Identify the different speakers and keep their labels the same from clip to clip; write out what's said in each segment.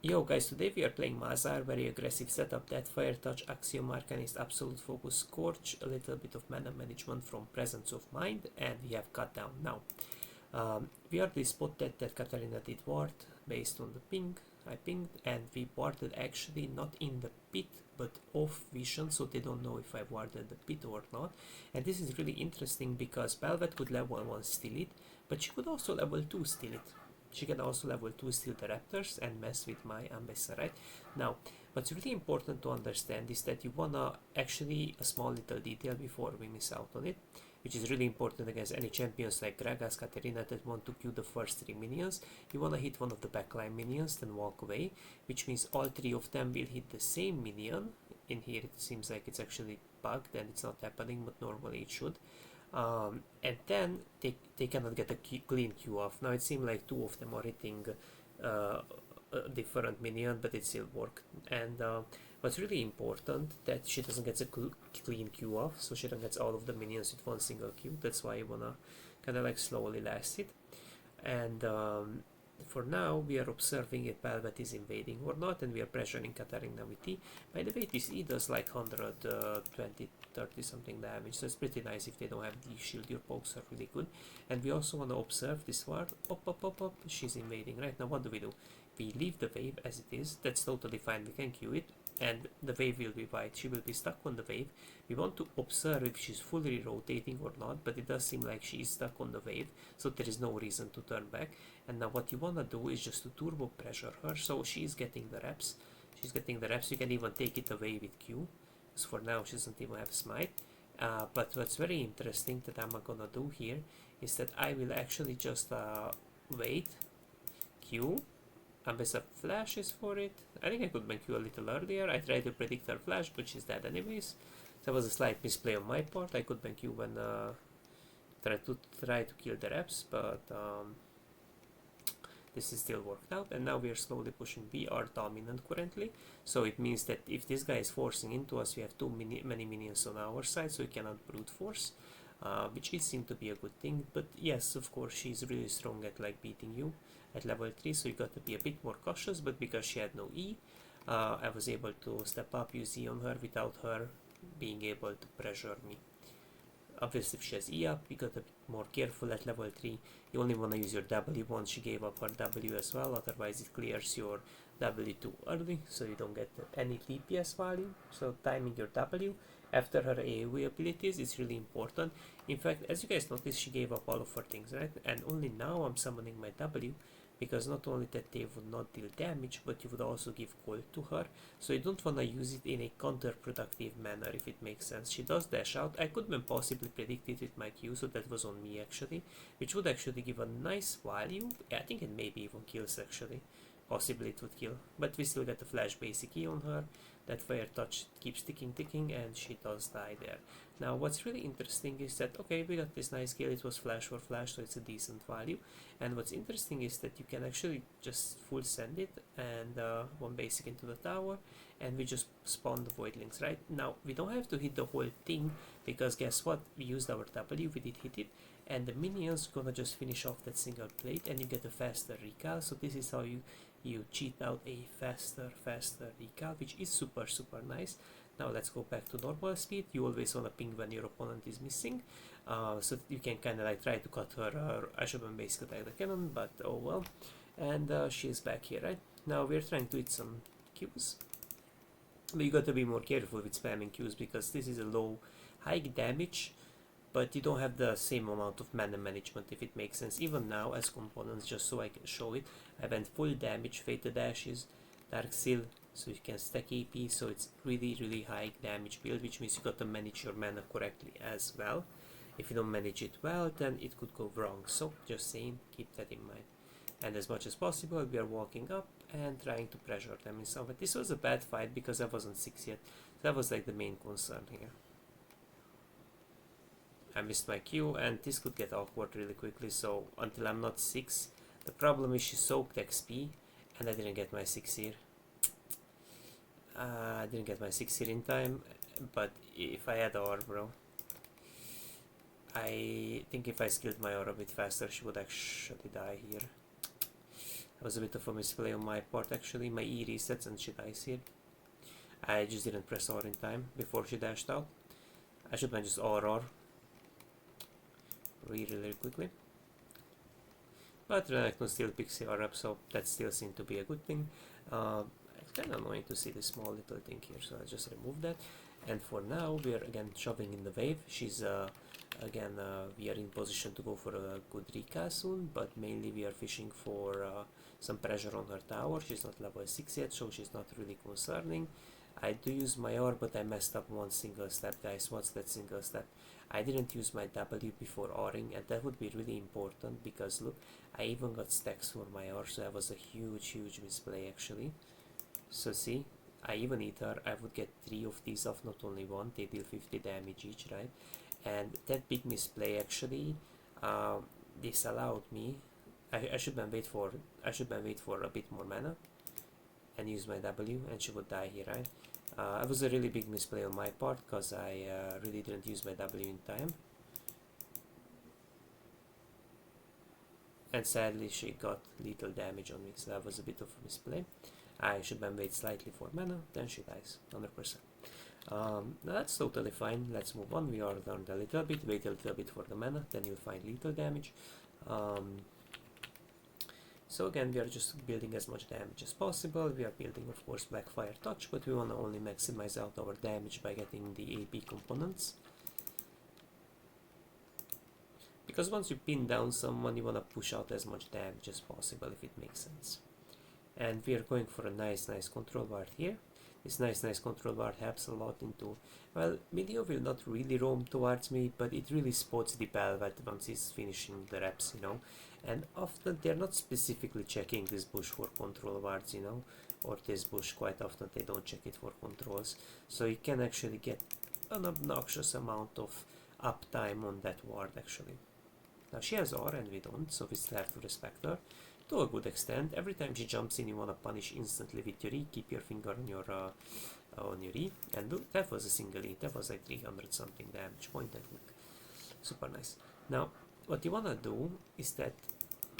Speaker 1: Yo guys, today we are playing Malzahar, very aggressive setup, that Fire Touch, Axiom Arcanist, Absolute Focus, Scorch, a little bit of mana management from Presence of Mind, and we have Cut Down now. We already spotted that Katarina did ward based on the ping, I pinged, and we warded actually not in the pit but off vision, so they don't know if I warded the pit or not. And this is really interesting because Belvet could level 1 steal it, but she could also level 2 steal it. She can also level 2 steal the raptors and mess with my ambassador, right? Now, what's really important to understand is that you wanna actually a small little detail before we miss out on it, which is really important against any champions like Gragas, Katarina that want to queue the first 3 minions. You wanna hit one of the backline minions, then walk away, which means all 3 of them will hit the same minion. In here it seems like it's actually bugged and it's not happening, but normally it should. And then they cannot get a clean queue off. Now it seems like 2 of them are hitting a different minion, but it still worked. And what's really important that she doesn't get a clean queue off, so she doesn't get all of the minions with one single queue. That's why you wanna kind of like slowly last it. And for now we are observing if Belvet is invading or not, and we are pressuring Katarina with T. By the way, this E does like 120, 30 something damage, so it's pretty nice if they don't have the shield. Your pokes are really good. And we also want to observe this ward. Up, she's invading. Right now what do? We leave the wave as it is. That's totally fine, we can queue it, and the wave will be white. She will be stuck on the wave. We want to observe if she's fully rotating or not, but it does seem like she is stuck on the wave, so there is no reason to turn back. And now what you want to do is just to turbo pressure her, so she's getting the reps. She's getting the reps. You can even take it away with Q, because for now she doesn't even have smite. But what's very interesting that I'm gonna do here is that I will actually just wait, Q, Ambessa flashes for it. I think I could make you a little earlier. I tried to predict her flash, but she's dead anyways. That was a slight misplay on my part. I could bank you when try to kill the reps, but this is still worked out. And now we are slowly pushing. We are dominant currently, so it means that if this guy is forcing into us, we have many minions on our side, so we cannot brute force, which is seem to be a good thing. But yes, of course, she's really strong at like beating you at level 3, so you got to be a bit more cautious. But because she had no E, I was able to step up, use E on her without her being able to pressure me. Obviously if she has E up, we got to be more careful at level 3. You only want to use your W once she gave up her W as well, otherwise it clears your W too early, so you don't get any DPS value. So timing your W after her AoE abilities is really important. In fact, as you guys notice, she gave up all of her things, right? And only now I'm summoning my W, because not only that they would not deal damage, but you would also give cold to her, so you don't want to use it in a counterproductive manner, if it makes sense. She does dash out. I could have possibly predicted with my Q, so that was on me actually, which would actually give a nice value. Yeah, I think it maybe even kills actually. Possibly it would kill, but we still get the flash basic E on her. That fire touch keeps ticking, and she does die there. Now what's really interesting is that, okay, we got this nice kill. It was flash for flash, so it's a decent value. And what's interesting is that you can actually just full send it and one basic into the tower, and we just spawn the voidlings. Right now we don't have to hit the whole thing, because guess what, we used our W, we did hit it, and the minions gonna just finish off that single plate, and you get a faster recall. So this is how you cheat out a faster recall, which is super nice. Now let's go back to normal speed. You always want to ping when your opponent is missing, so you can kind of like try to cut her. I should have basically attack the cannon, but oh well. And she's back here. Right now we're trying to hit some Qs, but you got to be more careful with spamming Qs, because this is a low high damage, but you don't have the same amount of mana management, if it makes sense. Even now as components, just so I can show it, I went full damage, Fated Ashes, Dark Seal, so you can stack AP, so it's really high damage build, which means you got to manage your mana correctly as well. If you don't manage it well, then it could go wrong, so just saying, keep that in mind. And as much as possible, we are walking up and trying to pressure them in some way. This was a bad fight because I wasn't 6 yet, so that was like the main concern here. I missed my Q, and this could get awkward really quickly, so until I'm not 6, the problem is she soaked XP, and I didn't get my 6 here. I didn't get my 6 here in time, but if I had aura, bro, I think if I skilled my aura a bit faster, she would actually die here. That was a bit of a misplay on my part actually. My E resets and she dies here. I just didn't press R in time before she dashed out. I should have just RR really quickly. But Renekton still picks CR up, so that still seemed to be a good thing. It's kind of annoying to see this small little thing here, so I just remove that. And for now, we are again shoving in the wave. She's again, we are in position to go for a good recast soon, but mainly we are fishing for some pressure on her tower. She's not level 6 yet, so she's not really concerning. I do use my R, but I messed up one single step, guys. What's that single step? I didn't use my W before Ring, and that would be really important because look, I even got stacks for my R, so that was a huge misplay actually. So see, I even eat her, I would get 3 of these off, not only one. They deal 50 damage each, right? And that big misplay actually, this allowed me. I should wait for a bit more mana and use my W, and she would die here, right? It was a really big misplay on my part because I really didn't use my W in time. And sadly she got lethal damage on me, so that was a bit of a misplay. I should then wait slightly for mana, then she dies, 100%. Now that's totally fine, let's move on. We are learned a little bit, wait a little bit for the mana, then you'll find lethal damage. So again, we are just building as much damage as possible. We are building, of course, Blackfire Touch, but we want to only maximize out our damage by getting the AP components. Because once you pin down someone, you want to push out as much damage as possible, if it makes sense. And we are going for a nice control ward here. This nice control ward helps a lot into, well, Medio will not really roam towards me, but it really spots the Belvet once he's finishing the reps, you know. And often they're not specifically checking this bush for control wards, you know, or this bush, quite often they don't check it for controls. So you can actually get an obnoxious amount of uptime on that ward actually. Now she has R and we don't, so we still have to respect her to a good extent. Every time she jumps in, you want to punish instantly with your E. Keep your finger on your E. And look, that was a single E. That was like 300 something damage, point and click. Super nice. Now, what you want to do is that...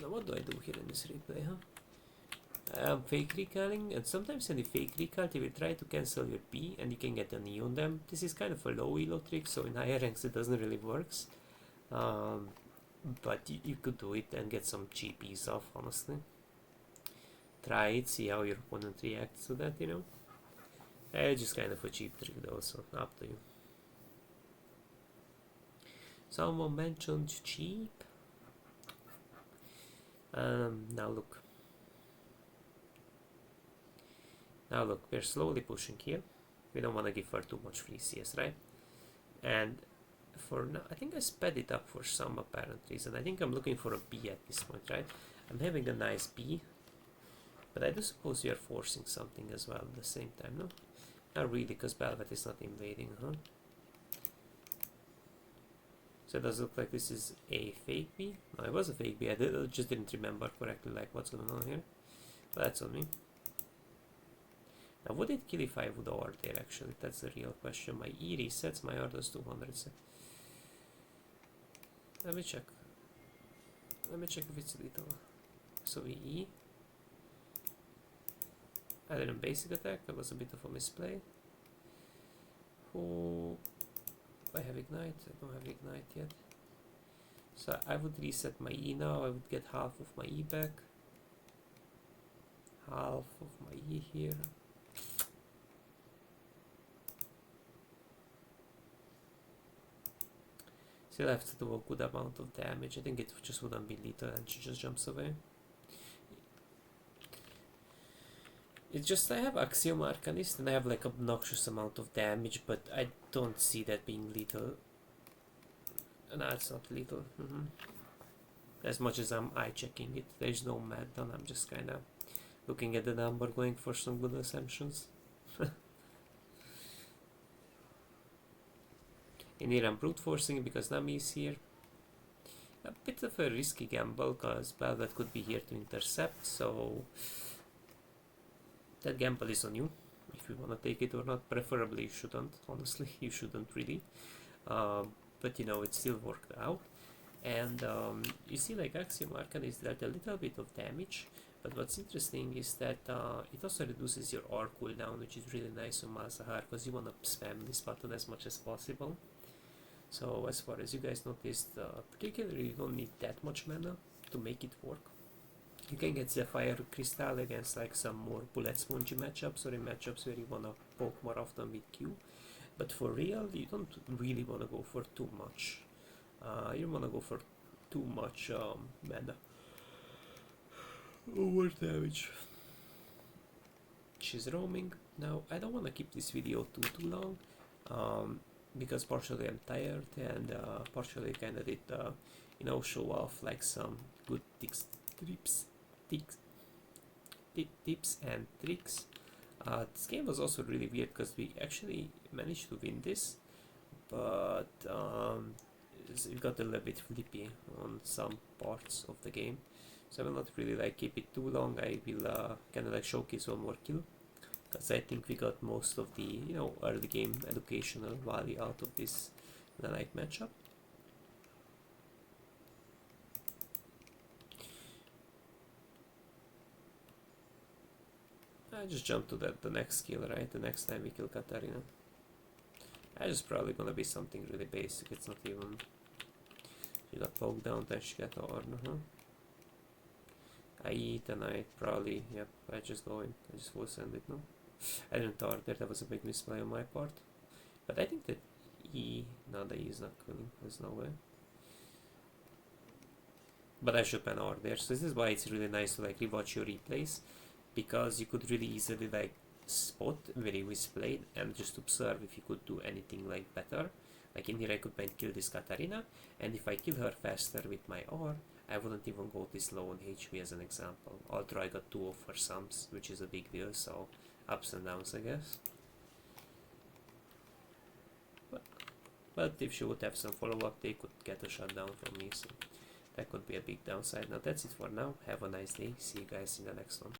Speaker 1: Now, what do I do here in this replay, huh? I'm fake recalling, and sometimes when you fake recall, they will try to cancel your P, and you can get an E on them. This is kind of a low elo trick, so in higher ranks it doesn't really works. But you could do it and get some cheapies off, honestly. Try it, see how your opponent reacts to that, you know. It's just kind of a cheap trick though, so up to you. Someone mentioned cheap. Now look, we're slowly pushing here. We don't want to give her too much free CS, right? And for now, I think I sped it up for some apparent reason. I think I'm looking for a B at this point, right? I'm having a nice B, but I do suppose we are forcing something as well at the same time, no? Not really, because Belvet is not invading, huh? So it does look like this is a fake B. No, it was a fake B. I just didn't remember correctly like what's going on here. But that's on me. Now would it kill if I would R there actually? That's the real question. My E resets, my R does 200. So let me check. Let me check if it's lethal. So we E. I didn't basic attack, that was a bit of a misplay. Oh, I have ignite, I don't have ignite yet. So I would reset my E now, I would get half of my E back. Half of my E here. Still have to do a good amount of damage. I think it just wouldn't be lethal and she just jumps away. It's just I have Axiom Arcanist and I have like obnoxious amount of damage, but I don't see that being lethal. No, it's not lethal. As much as I'm eye checking it, there's no mad done. I'm just kind of looking at the number, going for some good assumptions. In here I'm brute forcing because Nami is here. A bit of a risky gamble because Belvet could be here to intercept, so that gamble is on you if you want to take it or not. Preferably you shouldn't, honestly, you shouldn't really. But you know, it still worked out. And you see, like Axiom Arcanist dealt a little bit of damage, But what's interesting is that it also reduces your R cooldown, which is really nice on Malzahar, because you want to spam this button as much as possible. So as far as you guys noticed, particularly you don't need that much mana to make it work. You can get Sapphire Crystal against like some more bullet spongy matchups, or in matchups where you want to poke more often with Q. But for real, you don't really want to go for too much. You don't want to go for too much mana over damage. She's roaming. Now, I don't want to keep this video too long, because partially I'm tired, and partially kind of did, show off like some good tips and tricks. This game was also really weird because we actually managed to win this, but it got a little bit flippy on some parts of the game. So I will not really like keep it too long. I will kind of like showcase one more kill, because I think we got most of the early game educational value out of this night matchup. I just jump to the next kill, right? The next time we kill Katarina. I just probably gonna be something really basic. It's not even. She got poked down, then she got Orn, huh? I eat and I probably, yep, I just go in. I just full send it, no? I didn't thought that was a big misplay on my part. But I think that no, the E is not killing. There's no way. But I should ban R there. So this is why it's really nice to like rewatch your replays, because you could really easily like spot where he was played and just observe if you could do anything like better. Like in here I could kill this Katarina, and if I kill her faster with my R, I wouldn't even go this low on HP as an example. Although I got 2 of her sums, which is a big deal, so ups and downs I guess. But if she would have some follow-up, they could get a shutdown from me, so that could be a big downside. Now that's it for now. Have a nice day. See you guys in the next one.